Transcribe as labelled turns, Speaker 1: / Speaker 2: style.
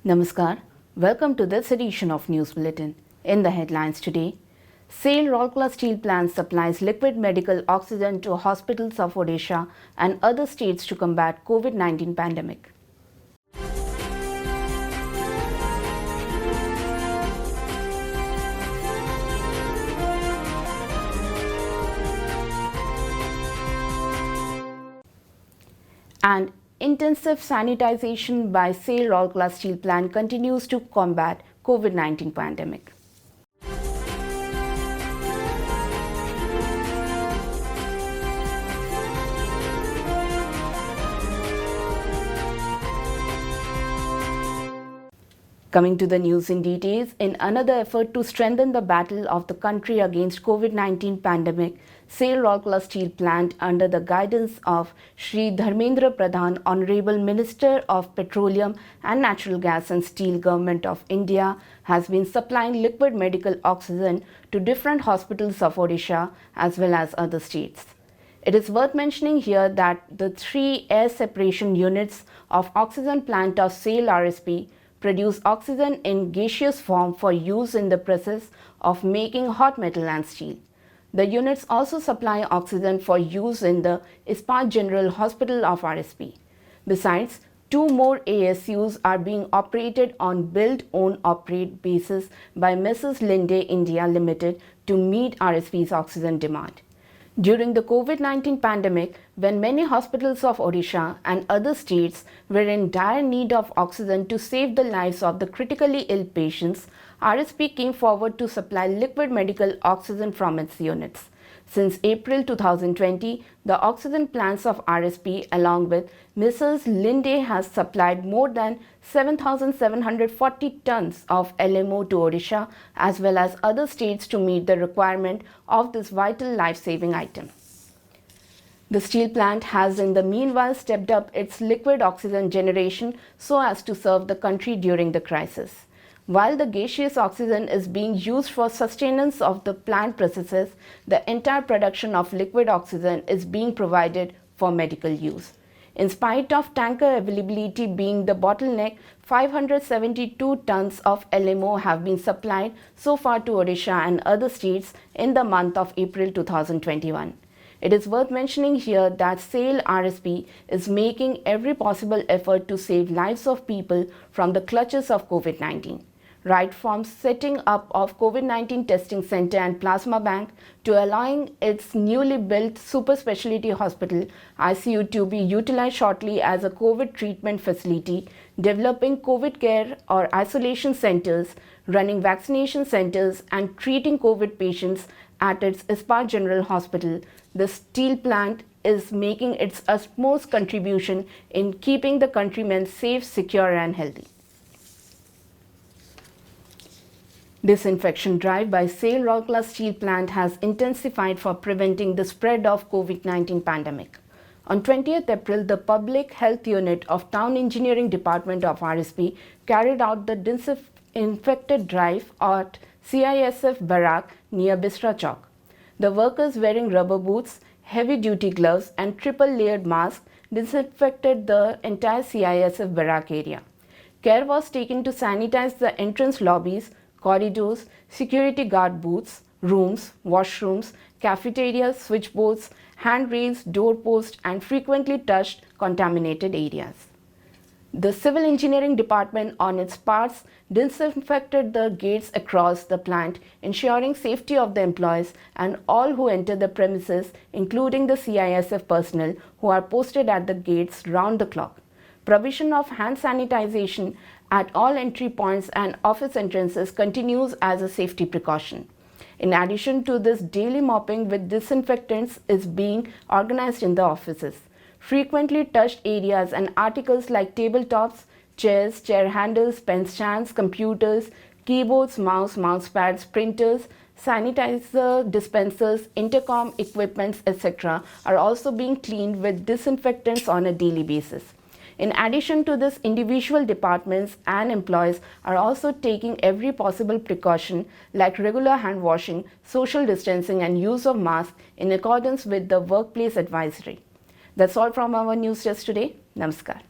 Speaker 1: Namaskar. Welcome to this edition of News Bulletin. In the headlines today, SAIL Rourkela Steel Plant supplies liquid medical oxygen to hospitals of Odisha and other states to combat COVID-19 pandemic. And intensive sanitization by SAIL Rourkela Steel Plant continues to combat COVID-19 pandemic. Coming to the news in details, in another effort to strengthen the battle of the country against COVID-19 pandemic, SAIL Rourkela Steel Plant, under the guidance of Shri Dharmendra Pradhan, Honorable Minister of Petroleum and Natural Gas and Steel, Government of India, has been supplying liquid medical oxygen to different hospitals of Odisha as well as other states. It is worth mentioning here that the 3 air separation units of oxygen plant of SAIL RSP produce oxygen in gaseous form for use in the process of making hot metal and steel. The units also supply oxygen for use in the Ispat General Hospital of RSP. Besides, 2 more ASUs are being operated on build, own, operate basis by Mrs. Linde India Limited to meet RSP's oxygen demand. During the COVID-19 pandemic, when many hospitals of Odisha and other states were in dire need of oxygen to save the lives of the critically ill patients, RSP came forward to supply liquid medical oxygen from its units. Since April 2020, the oxygen plants of RSP along with Mrs. Linde has supplied more than 7,740 tons of LMO to Odisha as well as other states to meet the requirement of this vital life-saving item. The steel plant has in the meanwhile stepped up its liquid oxygen generation so as to serve the country during the crisis. While the gaseous oxygen is being used for sustenance of the plant processes, the entire production of liquid oxygen is being provided for medical use. In spite of tanker availability being the bottleneck, 572 tons of LMO have been supplied so far to Odisha and other states in the month of April 2021. It is worth mentioning here that SAIL RSP is making every possible effort to save lives of people from the clutches of COVID-19. Right from setting up of COVID-19 testing center and plasma bank to allowing its newly built super specialty hospital ICU to be utilized shortly as a COVID treatment facility, developing COVID care or isolation centers, running vaccination centers and treating COVID patients at its Ispat General Hospital, the steel plant is making its utmost contribution in keeping the countrymen safe, secure and healthy. Disinfection drive by SAIL Rourkela Steel Plant has intensified for preventing the spread of COVID-19 pandemic. On 20th April, the Public Health Unit of Town Engineering Department of RSP carried out the disinfected drive at CISF Barrack near Bisra Chowk. The workers wearing rubber boots, heavy-duty gloves and triple-layered masks disinfected the entire CISF Barrack area. Care was taken to sanitize the entrance lobbies, corridors, security guard booths, rooms, washrooms, cafeterias, switchboards, handrails, doorposts, and frequently touched contaminated areas. The Civil Engineering Department on its parts disinfected the gates across the plant, ensuring safety of the employees and all who enter the premises, including the CISF personnel who are posted at the gates round the clock. Provision of hand sanitization at all entry points and office entrances continues as a safety precaution. In addition to this, daily mopping with disinfectants is being organized in the offices. Frequently touched areas and articles like tabletops, chairs, chair handles, pen stands, computers, keyboards, mouse pads, printers, sanitizer dispensers, intercom equipments, etc. are also being cleaned with disinfectants on a daily basis. In addition to this, individual departments and employees are also taking every possible precaution like regular hand washing, social distancing and use of masks in accordance with the workplace advisory. That's all from our news just today. Namaskar.